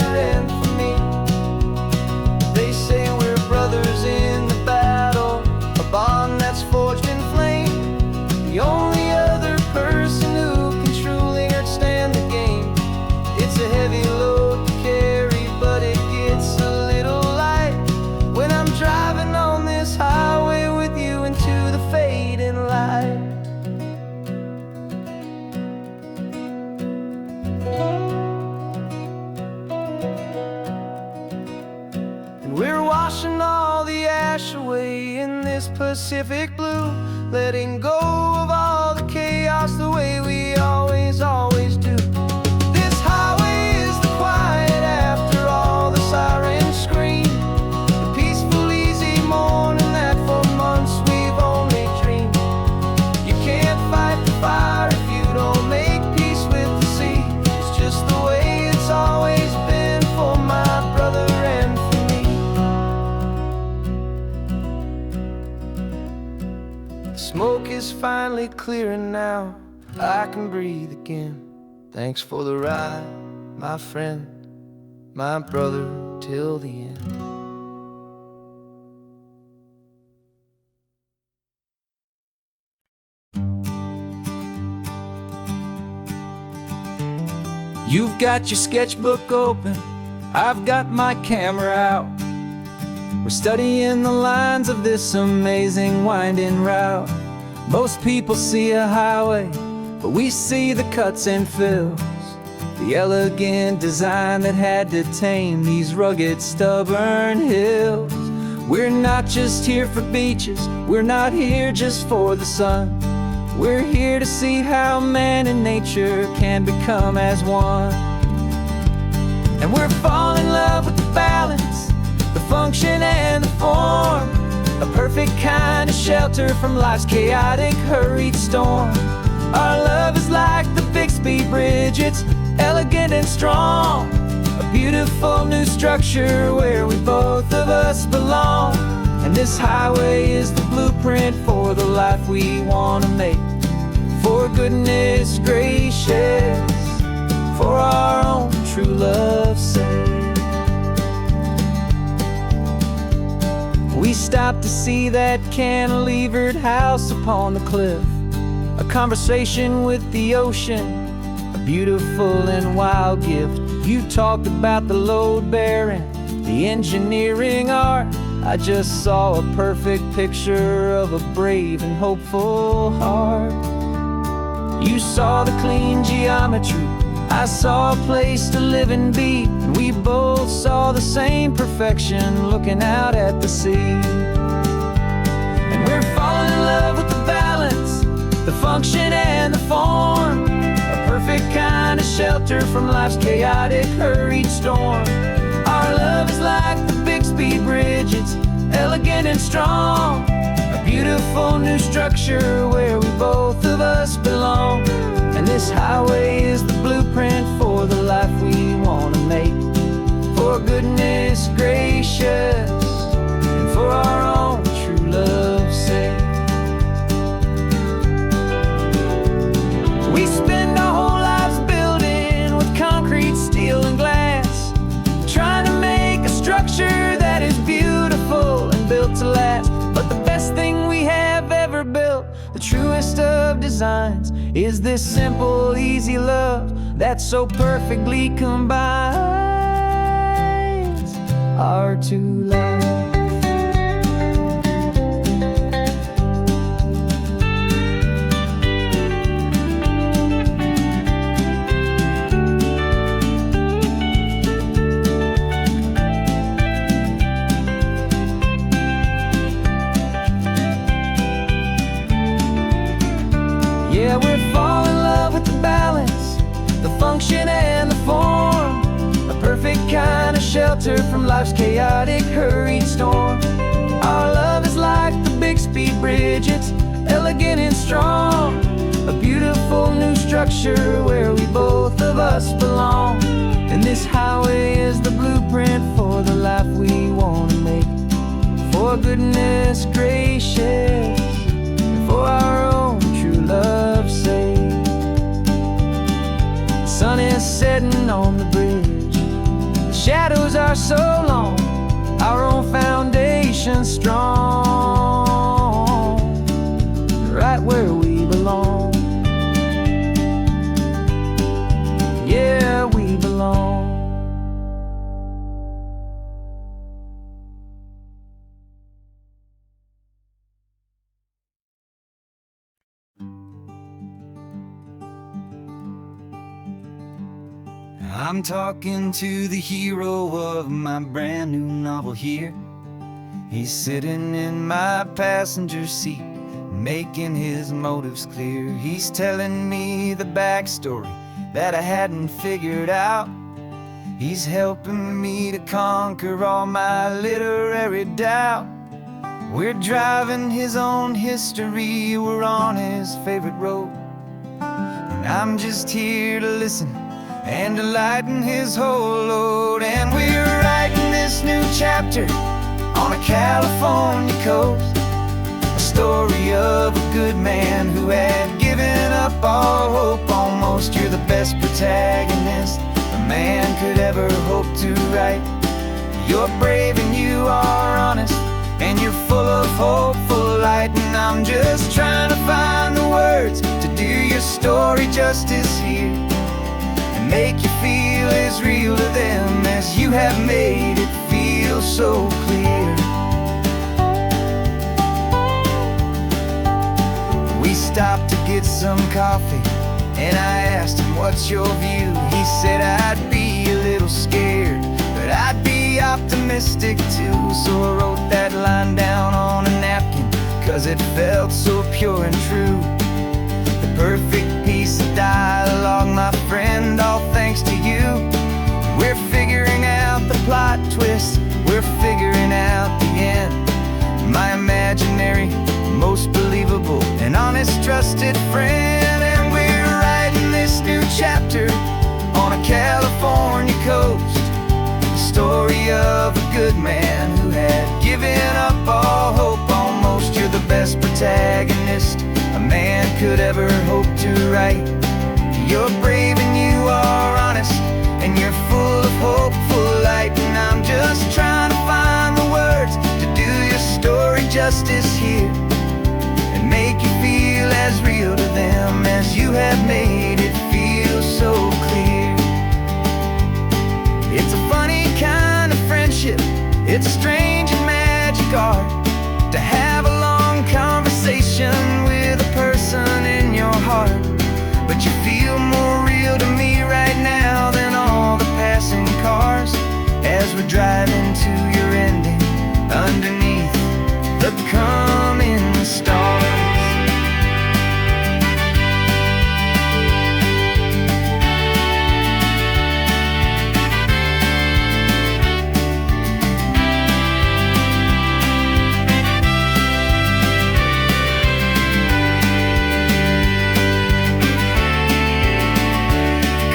Pacific blue, letting go of all the chaos the way we always do. This highway is the quiet after all the sirens scream, the peaceful, easy morning that for months we've only dreamed. You can't fight the fire if you don't make peace with the sea. It's just the way it's always been for my brother and for me. The smoke is finally clearing now, I can breathe again. Thanks for the ride, my friend, my brother, till the end. You've got your sketchbook open, I've got my camera out. We're studying the lines of this amazing winding route. Most people see a highway, but we see the cuts and fills, the elegant design that had to tame these rugged, stubborn hills. We're not just here for beaches, we're not here just for the sun. We're here to see how man and nature can become as one. And we're falling in love with the balance, the function and the form, a perfect kind of shelter from life's chaotic, hurried storm. Our love is like the Bixby Bridge, it's elegant and strong, a beautiful new structure where we both of us belong. And this highway is the blueprint for the life we want to make. For goodness gracious, for our own true love's sake. We stopped to see that cantilevered house upon the cliff, a conversation with the ocean, a beautiful and wild gift. You talked about the load bearing, the engineering art. I just saw a perfect picture of a brave and hopeful heart. You saw the clean geometry, I saw a place to live and be, and we both saw the same perfection looking out at the sea. And we're falling in love with the balance, the function and the form, a perfect kind of shelter from life's chaotic, hurried storm. Our love is like the Bixby Bridge, it's elegant and strong, a beautiful new structure where we both of us belong. And this highway is the blueprint for the life we want to make. For goodness gracious, and for our own true love's sake. We spend our whole lives building with concrete, steel and glass, trying to make a structure that is beautiful and built to last. But the best thing we have ever built, the truest of designs, is this simple, easy love that so perfectly combines our two lives. Yeah, we're falling in love with the balance, the function and the form, a perfect kind of shelter from life's chaotic, hurried storm. Our love is like the Bixby Bridge, it's elegant and strong, a beautiful new structure where we both of us belong. And this highway is the blueprint for the life we want to make. For goodness gracious, and for our own true love's sake. The sun is setting on the bridge, the shadows are so long, our own foundation strong, right where we belong. Yeah, we belong. I'm talking to the hero of my brand new novel here. He's sitting in my passenger seat, making his motives clear. He's telling me the backstory that I hadn't figured out. He's helping me to conquer all my literary doubt. We're driving his own history, we're on his favorite road, and I'm just here to listen and to lighten his whole load. And we're writing this new chapter on a California coast, a story of a good man who had given up all hope almost. You're the best protagonist a man could ever hope to write. You're brave and you are honest, and you're full of hopeful light. And I'm just trying to find the words to do your story justice here, and make you feel as real to them as you have made it feel so clear. We stopped to get some coffee, and I asked him, what's your view? He said, I'd be a little scared, but I'd be optimistic too. So I wrote that line down on a napkin, 'cause it felt so pure and true. The perfect piece of dialogue, my friend, all thanks to you. We're figuring out the plot twist, we're figuring out the end. My imaginary, most believable and honest trusted friend. And we're writing this new chapter on a California coast, the story of a good man who had given up all hope almost. You're the best protagonist a man could ever hope to write. You're brave and you are honest, and you're full of hopeful light. And I'm just trying to find the words to do your story justice here, and make you feel as real to them as you have made it feel so clear. It's a funny kind of friendship, it's strange and magic art to have a long conversation with a person in your heart. But you feel more real to me right now than all the passing cars, as we're driving to your ending underneath the coming stars.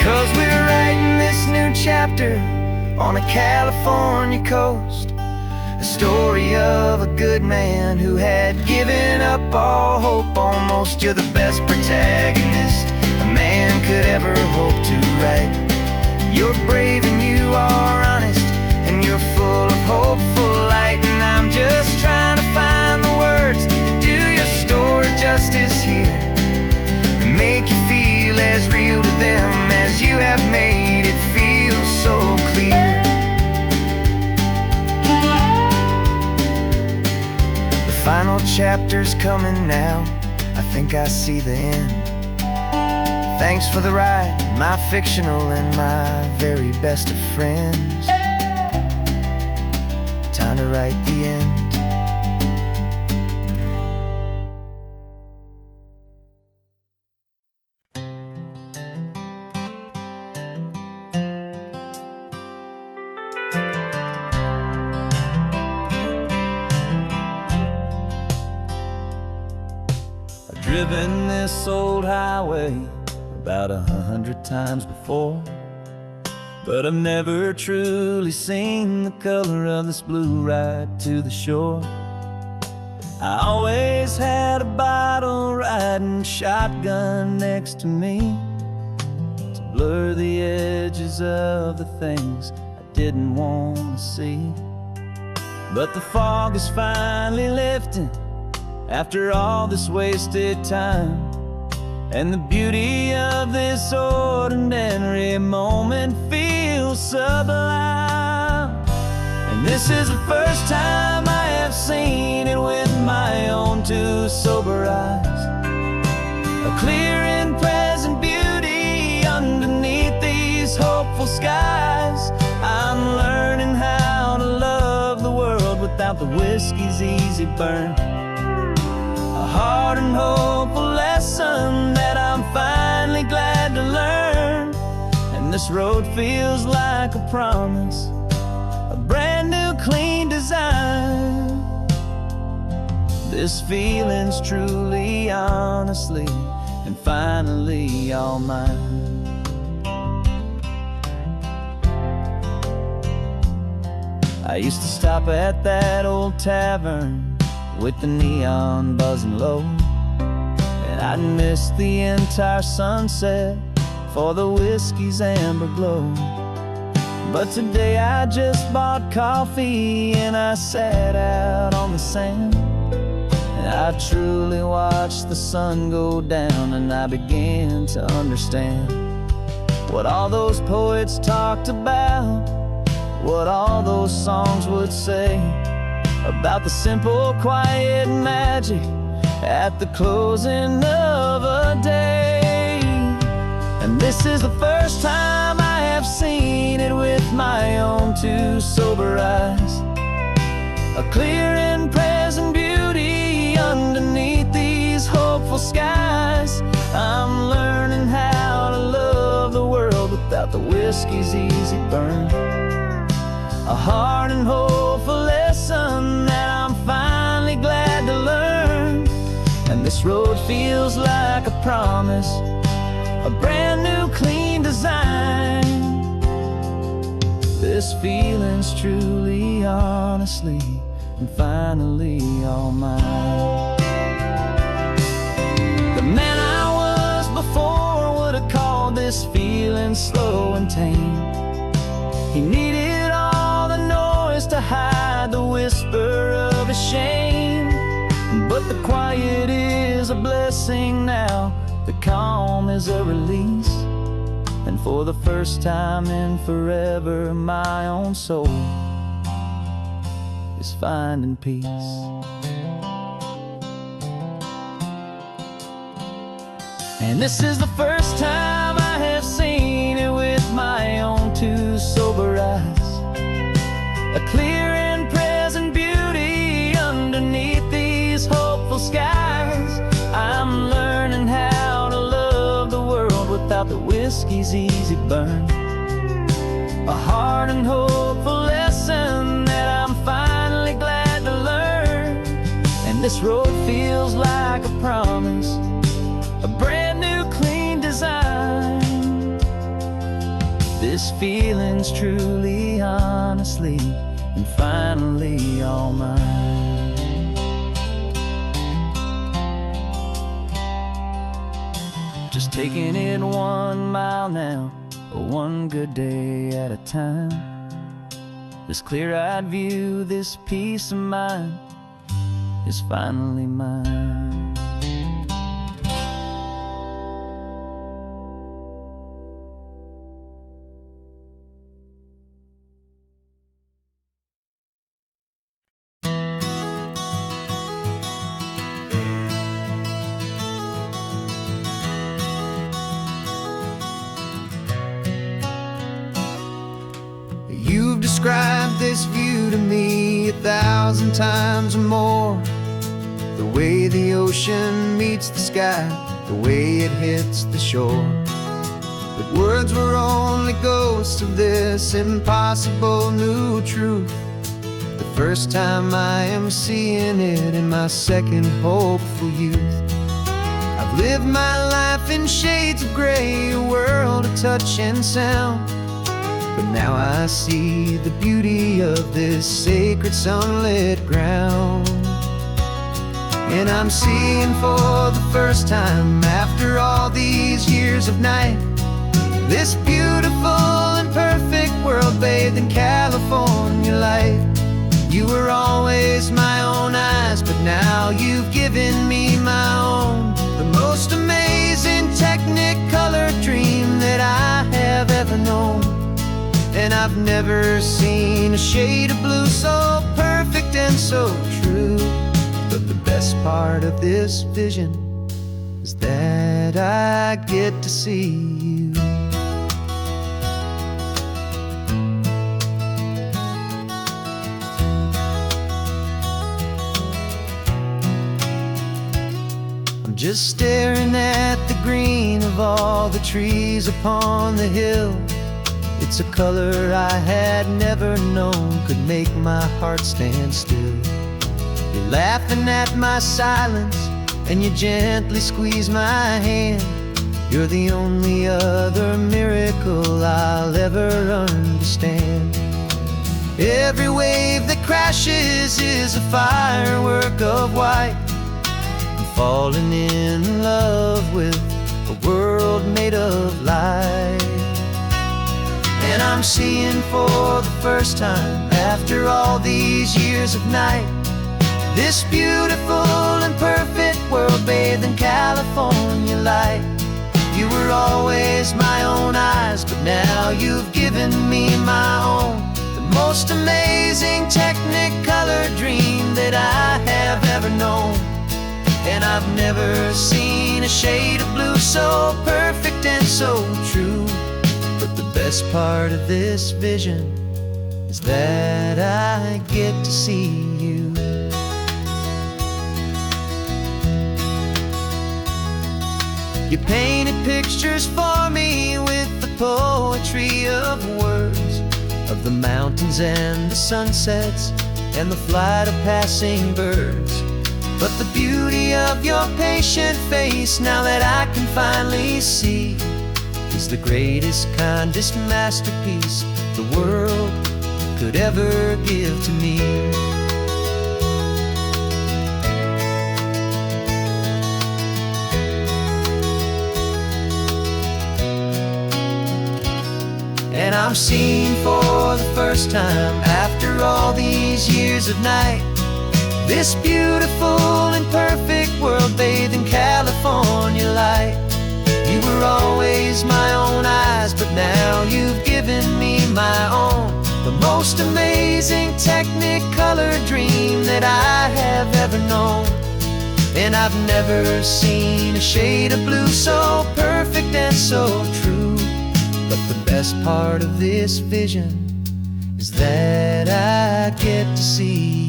'Cause we're writing this new chapter on a California coast, a story of a good man who had given up all hope almost. You're the best protagonist a man could ever hope to write. You're brave and you are honest, and you're full of hopeful light. And I'm just trying to find the words to do your story justice here, and make you feel as real to them as you have made it feel so clear. The final chapter's coming now, I think I see the end. Thanks for the ride, my fictional and my very best of friends. Time to write the end. Driven this old highway about 100 times before, but I've never truly seen the color of this blue right to the shore. I always had a bottle riding shotgun next to me to blur the edges of the things I didn't want to see. But the fog is finally lifting after all this wasted time, and the beauty of this ordinary moment feels sublime. And this is the first time I have seen it with my own two sober eyes, a clear and present beauty underneath these hopeful skies. I'm learning how to love the world without the whiskey's easy burn. A hard and hopeful lesson that I'm finally glad to learn. And this road feels like a promise, a brand new clean design. This feeling's truly, honestly, and finally all mine. I used to stop at that old tavern with the neon buzzing low, and I'd miss the entire sunset for the whiskey's amber glow. But today I just bought coffee and I sat out on the sand, and I truly watched the sun go down, and I began to understand what all those poets talked about, what all those songs would say about the simple, quiet magic at the closing of a day. And this is the first time I have seen it with my own two sober eyes, a clear and present beauty underneath these hopeful skies. I'm learning how to love the world without the whiskey's easy burn. A hard and hopeful lesson that I'm finally glad to learn. And this road feels like a promise, a brand new clean design. This feeling's truly, honestly, and finally all mine. The man I was before would have called this feeling slow and tame. He needed all the noise to hide the whisper of his shame. But the quiet is a blessing now, the calm is a release. And for the first time in forever, my own soul is finding peace. And this is the first time I have seen it with my own two sober eyes, a clear and present beauty underneath these hopeful skies. I'm learning how to love the world without the whiskey's easy burn. A hard and hopeful lesson that I'm finally glad to learn. And this road feels like a promise, a brand new clean design. This feeling's truly, honestly, and finally all mine. Just taking it 1 mile now, one good day at a time. This clear-eyed view, this peace of mind is finally mine. You've described this view to me 1,000 times or more. The way the ocean meets the sky, the way it hits the shore. But words were only ghosts of this impossible new truth. The first time I am seeing it in my second hopeful youth. I've lived my life in shades of gray, a world of touch and sound. But now I see the beauty of this sacred sunlit ground. And I'm seeing for the first time, after all these years of night, this beautiful and perfect world bathed in California light. You were always my own eyes, but now you've given me my own. The most amazing technicolor dream that I have ever known. And I've never seen a shade of blue so perfect and so true. But the best part of this vision is that I get to see you. just staring at the green of all the trees upon the hill. It's a color I had never known could make my heart stand still. You're laughing at my silence, and you gently squeeze my hand. You're the only other miracle I'll ever understand. Every wave that crashes is a firework of white. I'm falling in love with a world made of light. And I'm seeing for the first time, after all these years of night, this beautiful and perfect world bathed in California light. You were always my own eyes, but now you've given me my own. The most amazing technicolor dream that I have ever known. And I've never seen a shade of blue so perfect and so true. But the best part of this vision is that I get to see you. You painted pictures for me with the poetry of words, of the mountains and the sunsets and the flight of passing birds. But the beauty of your patient face, now that I can finally see, is the greatest, kindest masterpiece the world could ever give to me. And I'm seeing for the first time, after all these years of night, this beautiful and perfect world bathed in California light. You were always my own eyes, but now you've given me my own. The most amazing technicolor dream that I have ever known. And I've never seen a shade of blue so perfect and so true. But the best part of this vision is that I get to see you.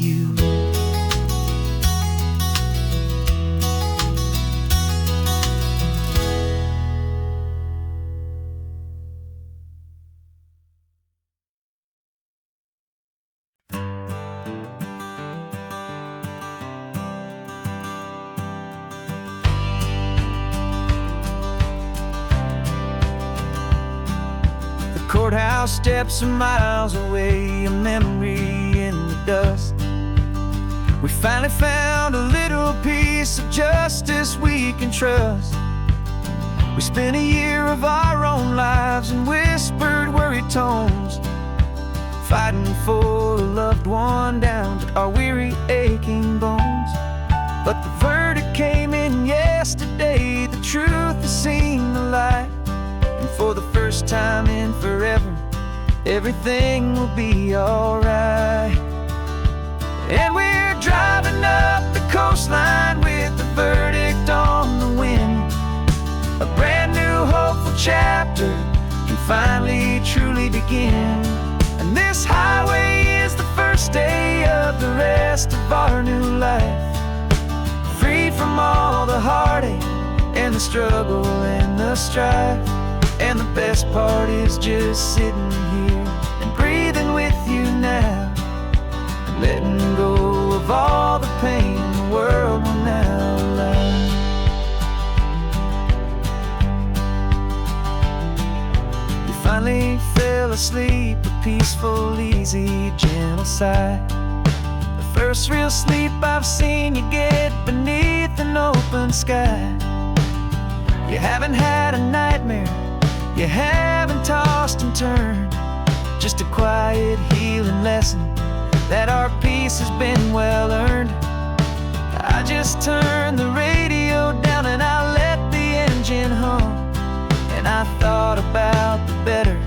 Courthouse steps are miles away, a memory in the dust. We finally found a little piece of justice we can trust. We spent a year of our own lives in whispered, worried tones, fighting for a loved one down to our weary, aching bones. But the verdict came in yesterday, the truth has seen the light. And for the first time in forever, everything will be alright. And we're driving up the coastline with the verdict on the wind. A brand new hopeful chapter can finally truly begin. And this highway is the first day of the rest of our new life. Free from all the heartache and the struggle and the strife. And the best part is just sitting here and breathing with you now, and letting go of all the pain the world will now allow. You finally fell asleep, a peaceful, easy, gentle sigh. The first real sleep I've seen you get beneath an open sky. You haven't had a nightmare, you haven't tossed and turned, just a quiet healing lesson that our peace has been well earned. I just turned the radio down and I let the engine hum, and I thought about the better,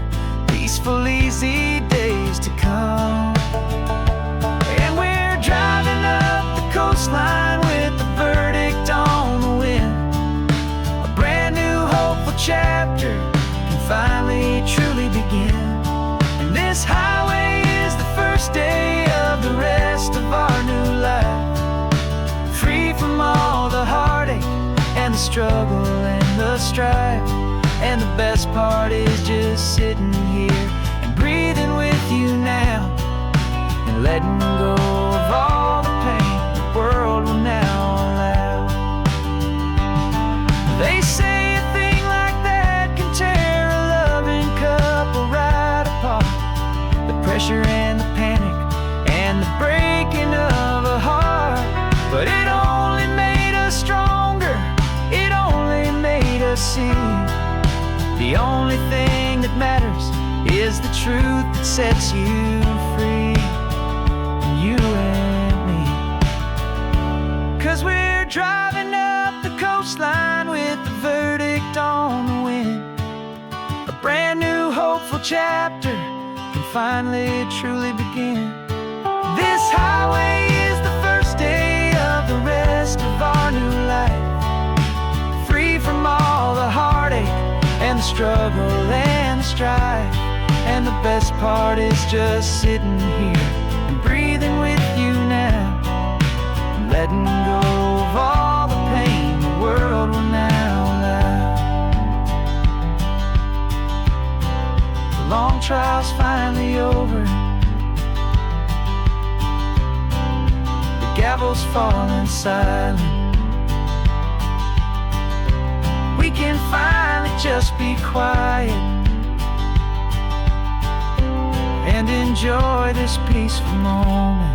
peaceful, easy days to come. And we're driving up the coastline with the verdict on the wind. A brand new hopeful chapter finally truly begin. And this highway is the first day of the rest of our new life. Free from all the heartache struggle and the strife. And the best part is just sitting here and breathing with you now, and letting go of all the pain the world will now allow. They say a thing like that can tear a loving couple right apart. The pressure and the panic and the breaking of a heart. But it only made us stronger, it only made us see the only thing that matters is the truth that sets you free, you and me. 'Cause we're driving up the coastline with the verdict on the wind. A brand new hopeful chapter can finally truly begin. This highway is the first day of the rest of our new life, free from all the heartache and the struggle and the strife. And the best part is just sitting here and breathing with you now, and letting go of all the pain the world will now allow. The long trial's finally over, the gavel's falling silent. We can finally just be quiet and enjoy this peaceful moment.